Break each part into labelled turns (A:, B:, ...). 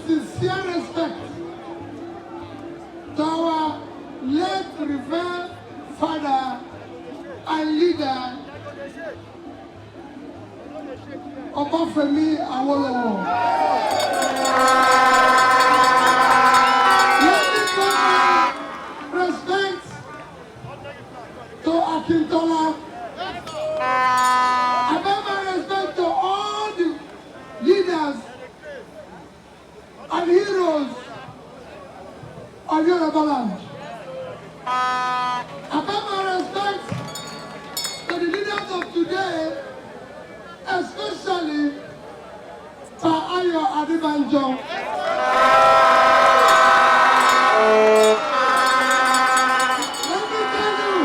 A: sincere respect to our late revered father and leader, Awolowo. Let me pay respect to Akintola. I pay my respect to all the leaders and heroes of Yoruba land. I pay my respect to the leaders of today, especially Ayo Adibanjo. Let me tell you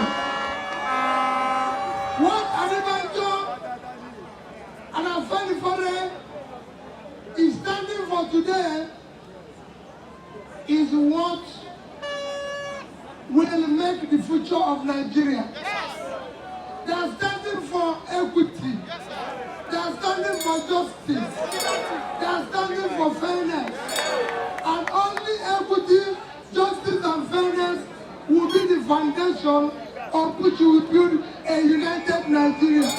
A: what Adibanjo and SYMFONI is standing for today is what will make the future of Nigeria. They are standing for equity. They are standing for justice. They are standing for fairness. And only equity, justice, and fairness will be the foundation on which we will build a united Nigeria.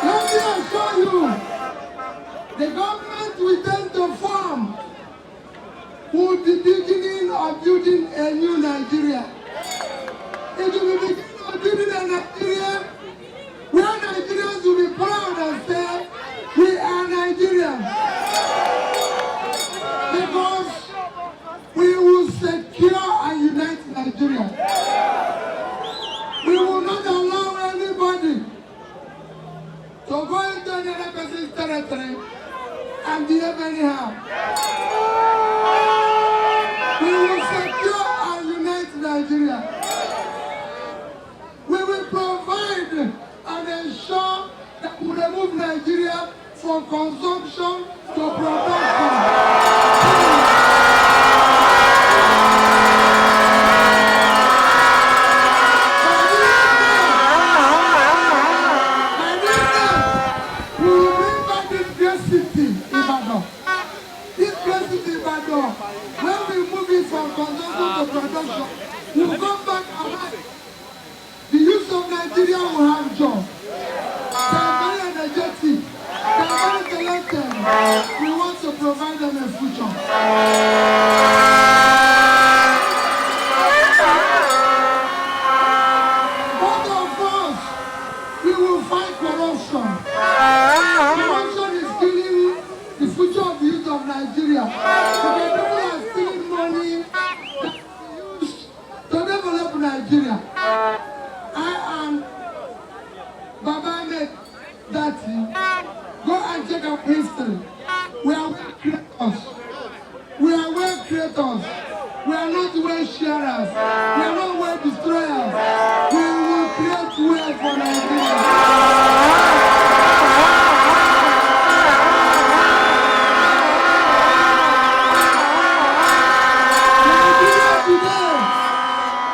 A: Let me assure you, the government we tend to form will be beginning of building a new Nigeria. It will be beginning of building a Nigeria where Nigerians will be proud and say, we are Nigerians. Because we will secure and unite Nigeria. We will not allow anybody to go into another person's territory and behave anyhow. We will secure and unite Nigeria. We will provide and ensure that we remove Nigeria from consumption to production. We will bring back this great city, Ibadan. This great city, Ibadan, when we move it from consumption to production, we will come back alive. The youth of Nigeria will have jobs. They are very energetic. They are very talented. We want to provide them a future. Both of us, we will fight corruption. Corruption is killing the future of the youth of Nigeria. Because people are stealing money that we use to develop Nigeria. I am Baba made that go and check out history. We are well creators. We are well creators. We are not well sharers. We are not well destroyers. We will create well for Nigeria.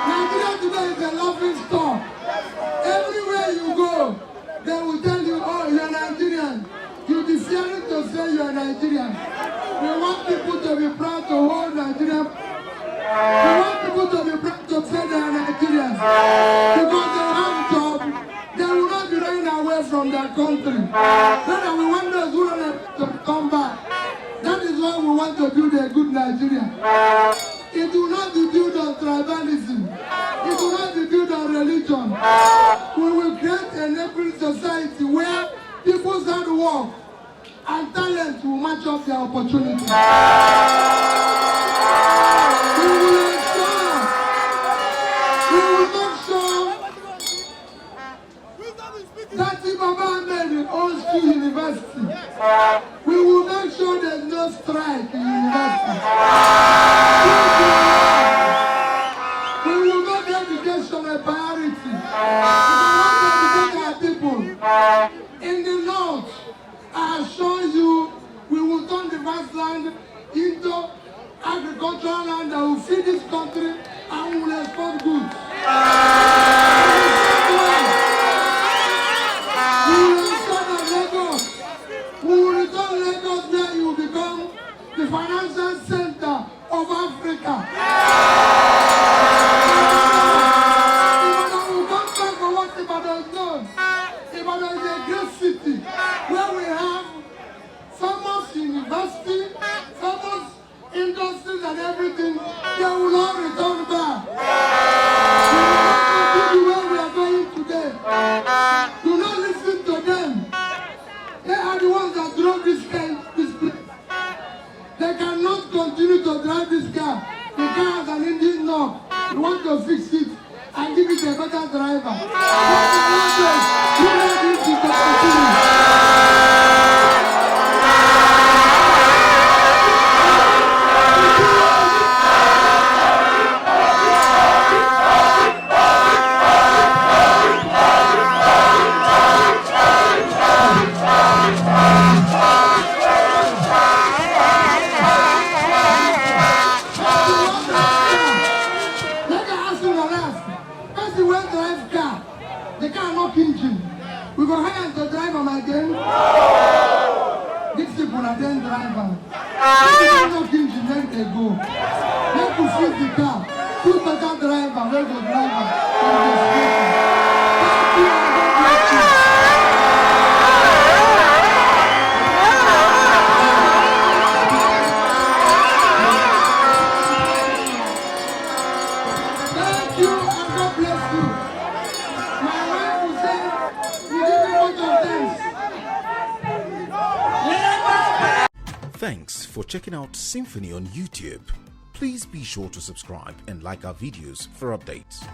A: Nigeria today is a laughing stock. Everywhere you go, they will tell you, oh, you are Nigerian. You'll be fearing to say you are Nigerian. We want people to be proud to hold Nigeria. We want people to be proud to say they are Nigerians. Because they have jobs, they will not be running away from their country. Then we want those who want to come back. That is why we want to build a good Nigeria. It will not be built on tribalism. It will not be built on religion. We will create a neighboring society where people's hard work and talent will match up their opportunities. We will make sure that if Baba made old school university, we will make sure there's no strike in university. We will make education a priority. We want to educate our people. In the north, I assure you, we will turn the vast land into agricultural land that will feed this country and will export goods. you know this is the opportunity. The car no engine. We go hire the driver again. These people are then driver. If no engine, then they go. Then to fix the car. Put the car driver, where the driver. Thank you and God bless you.
B: Thanks for checking out SYMFONI on YouTube. Please be sure to subscribe and like our videos for updates.